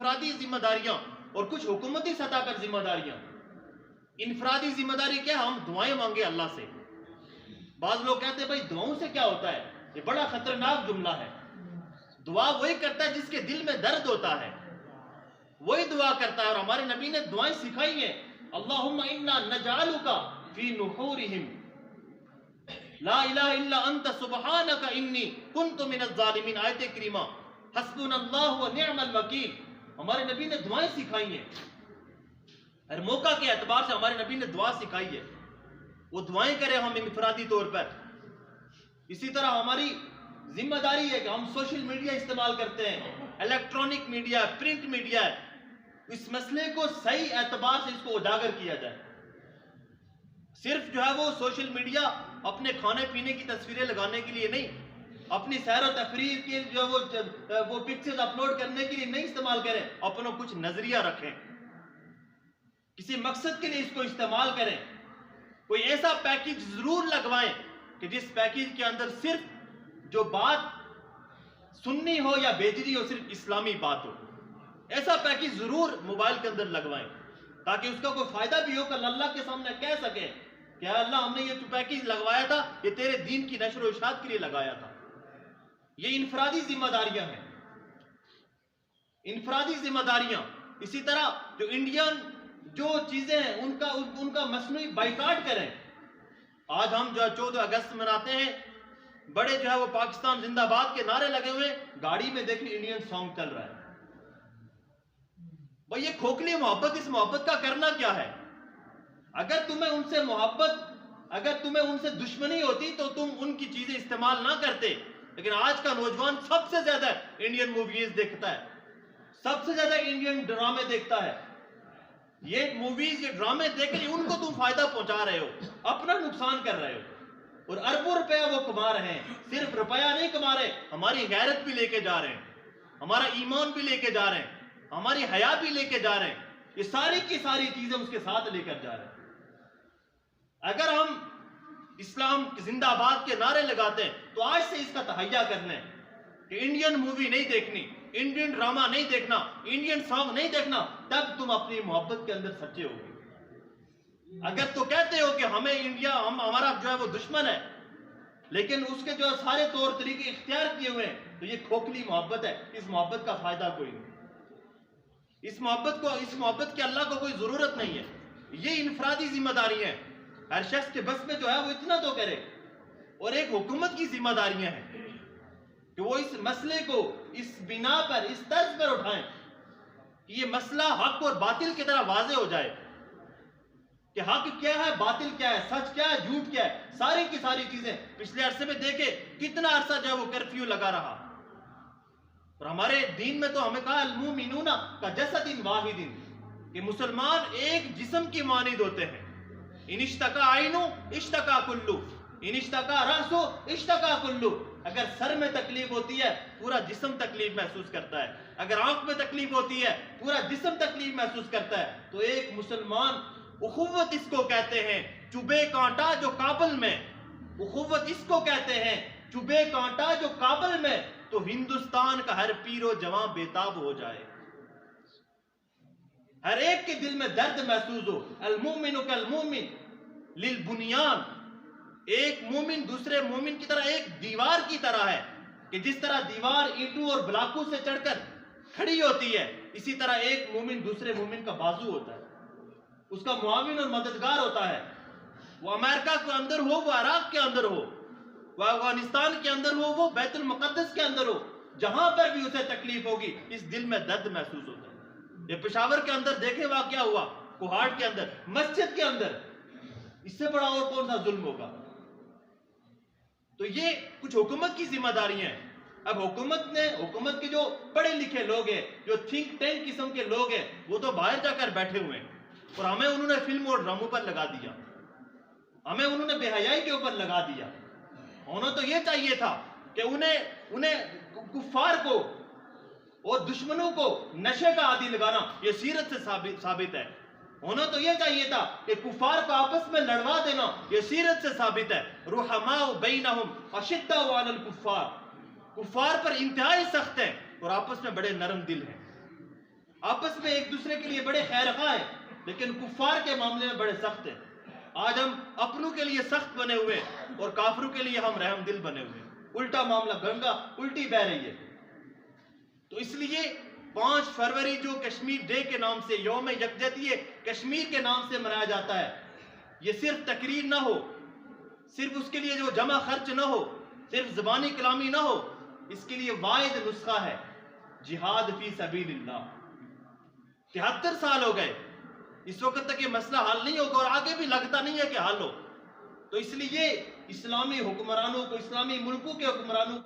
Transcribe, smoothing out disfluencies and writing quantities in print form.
انفرادی ذمہ داریاں اور کچھ حکومتی سطح پر ذمہ داریاں. انفرادی ذمہ داری کیا ہے؟ ہم دعائیں مانگے اللہ سے. بعض لوگ کہتے ہیں بھائی دعاؤں سے کیا ہوتا ہے؟ یہ بڑا خطرناک جملہ ہے. دعا وہی کرتا ہے جس کے دل میں درد ہوتا ہے، وہی دعا کرتا ہے. اور ہمارے نبی نے دعائیں سکھائی ہیں. اللہم انا نجعلک فی نحورہم لا الہ الا انت سبحانک انی کنت من الظالمین. آیت کریمہ حسبنا اللہ و نعم الوکیل. ہمارے نبی نے دعائیں سکھائی ہیں. ہر موقع کے اعتبار سے ہمارے نبی نے دعا سکھائی ہے. وہ دعائیں کریں ہم انفرادی طور پر. اسی طرح ہماری ذمہ داری ہے کہ ہم سوشل میڈیا استعمال کرتے ہیں، الیکٹرانک میڈیا، پرنٹ میڈیا ہے. اس مسئلے کو صحیح اعتبار سے اس کو اجاگر کیا جائے. صرف جو ہے وہ سوشل میڈیا اپنے کھانے پینے کی تصویریں لگانے کے لیے نہیں، اپنی سیر و تفریح کے جو وہ پکچرز اپلوڈ کرنے کے لیے نہیں استعمال کریں. اپنا کچھ نظریہ رکھیں، کسی مقصد کے لیے اس کو استعمال کریں. کوئی ایسا پیکیج ضرور لگوائیں کہ جس پیکیج کے اندر صرف جو بات سننی ہو یا بھیجنی ہو صرف اسلامی بات ہو. ایسا پیکیج ضرور موبائل کے اندر لگوائیں تاکہ اس کا کوئی فائدہ بھی ہو کہ اللہ کے سامنے کہہ سکیں کہ اللہ ہم نے یہ جو پیکیج لگوایا تھا یہ تیرے دین کی نشر و اشاعت کے لیے لگایا تھا. یہ انفرادی ذمہ داریاں ہیں، انفرادی ذمہ داریاں. اسی طرح جو انڈین جو چیزیں ہیں ان کا مصنوعی بائیکاٹ کریں. آج ہم جو 14 اگست مناتے ہیں، بڑے جو ہے وہ پاکستان زندہ باد کے نعرے لگے ہوئے، گاڑی میں دیکھیں انڈین سانگ چل رہا ہے. بھئی یہ کھوکھلی محبت، اس محبت کا کرنا کیا ہے؟ اگر تمہیں ان سے محبت، اگر تمہیں ان سے دشمنی ہوتی تو تم ان کی چیزیں استعمال نہ کرتے. لیکن آج کا نوجوان سب سے زیادہ انڈین موویز دیکھتا ہے، سب سے زیادہ انڈین ڈرامے دیکھتا ہے. یہ موویز، یہ ڈرامے دیکھ کے ان کو تم فائدہ پہنچا رہے ہو، اپنا نقصان کر رہے ہو. اور اربوں روپیہ وہ کما رہے ہیں. صرف روپیہ نہیں کما رہے، ہماری غیرت بھی لے کے جا رہے ہیں، ہمارا ایمان بھی لے کے جا رہے ہیں، ہماری حیا بھی لے کے جا رہے ہیں. یہ ساری کی ساری چیزیں اس کے ساتھ لے کر جا رہے ہیں. اگر ہم اسلام زندہ باد کے نعرے لگاتے ہیں تو آج سے اس کا تہیہ کرنا ہے کہ انڈین مووی نہیں دیکھنی، انڈین ڈرامہ نہیں دیکھنا، انڈین سانگ نہیں دیکھنا. تب تم اپنی محبت کے اندر سچے ہو گے. اگر تو کہتے ہو کہ ہمیں انڈیا ہمارا جو ہے وہ دشمن ہے، لیکن اس کے جو سارے طور طریقے اختیار کیے ہوئے ہیں، تو یہ کھوکھلی محبت ہے. اس محبت کا فائدہ کوئی نہیں. اس محبت کے اللہ کو کوئی ضرورت نہیں ہے. یہ انفرادی ذمہ داری ہیں. ہر شخص کے بس میں جو ہے وہ اتنا تو کرے. اور ایک حکومت کی ذمہ داریاں ہیں کہ وہ اس مسئلے کو اس بنا پر، اس طرز پر اٹھائیں کہ یہ مسئلہ حق اور باطل کی طرح واضح ہو جائے کہ حق کیا ہے، باطل کیا ہے، سچ کیا ہے، جھوٹ کیا ہے. ساری کی ساری چیزیں پچھلے عرصے میں دیکھے کتنا عرصہ جو ہے وہ کرفیو لگا رہا. اور ہمارے دین میں تو ہمیں کہا المومنون کجسد واحد، کہ مسلمان ایک جسم کی مانند ہوتے ہیں. ان اشتکا عینو اشتکا کلو، ان اشتکا رأسو اشتکا کلو. اگر سر میں تکلیف ہوتی ہے پورا جسم تکلیف محسوس کرتا ہے، اگر آنکھ میں تکلیف ہوتی ہے پورا جسم تکلیف محسوس کرتا ہے. تو ایک مسلمان، اخوت اس کو کہتے ہیں، چبے کانٹا جو کابل میں، اخوت اس کو کہتے ہیں، چبے کانٹا جو کابل میں، تو ہندوستان کا ہر پیر و جوان بےتاب ہو جائے، ہر ایک کے دل میں درد محسوس ہو. المومن کالمومن للبنیان، ایک مومن دوسرے مومن کی طرح ایک دیوار کی طرح ہے کہ جس طرح دیوار اینٹوں اور بلاکوں سے چڑھ کر کھڑی ہوتی ہے، اسی طرح ایک مومن دوسرے مومن کا بازو ہوتا ہے، اس کا معاون اور مددگار ہوتا ہے. وہ امریکہ کے اندر ہو، وہ عراق کے اندر ہو، وہ افغانستان کے اندر ہو، وہ بیت المقدس کے اندر ہو، جہاں پر بھی اسے تکلیف ہوگی اس دل میں درد محسوس ہوتا ہے. یہ پشاور کے اندر دیکھے واقعہ ہوا، کوہاٹ کے اندر، مسجد کے اندر. اس سے بڑا اور کون سا ظلم ہوگا؟ تو یہ کچھ حکومت کی ذمہ داریاں ہیں. اب حکومت کے جو پڑھے لکھے لوگ ہیں، جو تھنک ٹینک قسم کے لوگ ہیں، وہ تو باہر جا کر بیٹھے ہوئے ہیں اور ہمیں انہوں نے فلم اور ڈراموں پر لگا دیا، ہمیں انہوں نے بے حیائی کے اوپر لگا دیا. انہوں تو یہ چاہیے تھا کہ انہیں کفار کو اور دشمنوں کو نشے کا عادی لگانا یہ سیرت سے ثابت ہے. انہیں تو یہ چاہیے تھا کہ کفار کو آپس میں لڑوا دینا یہ سیرت سے ثابت ہے. رحماء بینہم اشداء علی الکفار، کفار پر انتہائی سخت ہیں اور آپس میں بڑے نرم دل ہیں. آپس میں ایک دوسرے کے لیے بڑے خیر خواہ ہیں، لیکن کفار کے معاملے میں بڑے سخت ہیں۔ آج ہم اپنوں کے لیے سخت بنے ہوئے اور کافروں کے لیے ہم رحم دل بنے ہوئے، الٹا معاملہ، گنگا الٹی بہ رہی ہے۔ تو اس لیے 5 فروری جو کشمیر ڈے کے نام سے، یوم یکجہتی کشمیر کے نام سے منایا جاتا ہے، یہ صرف تقریر نہ ہو، صرف اس کے لیے جو جمع خرچ نہ ہو، صرف زبانی کلامی نہ ہو، اس کے لیے واحد نسخہ ہے جہاد فی سبیل اللہ۔ 73 سال ہو گئے، اس وقت تک یہ مسئلہ حل نہیں ہوگا اور آگے بھی لگتا نہیں ہے کہ حل ہو۔ تو اس لیے اسلامی حکمرانوں کو، اسلامی ملکوں کے حکمرانوں کو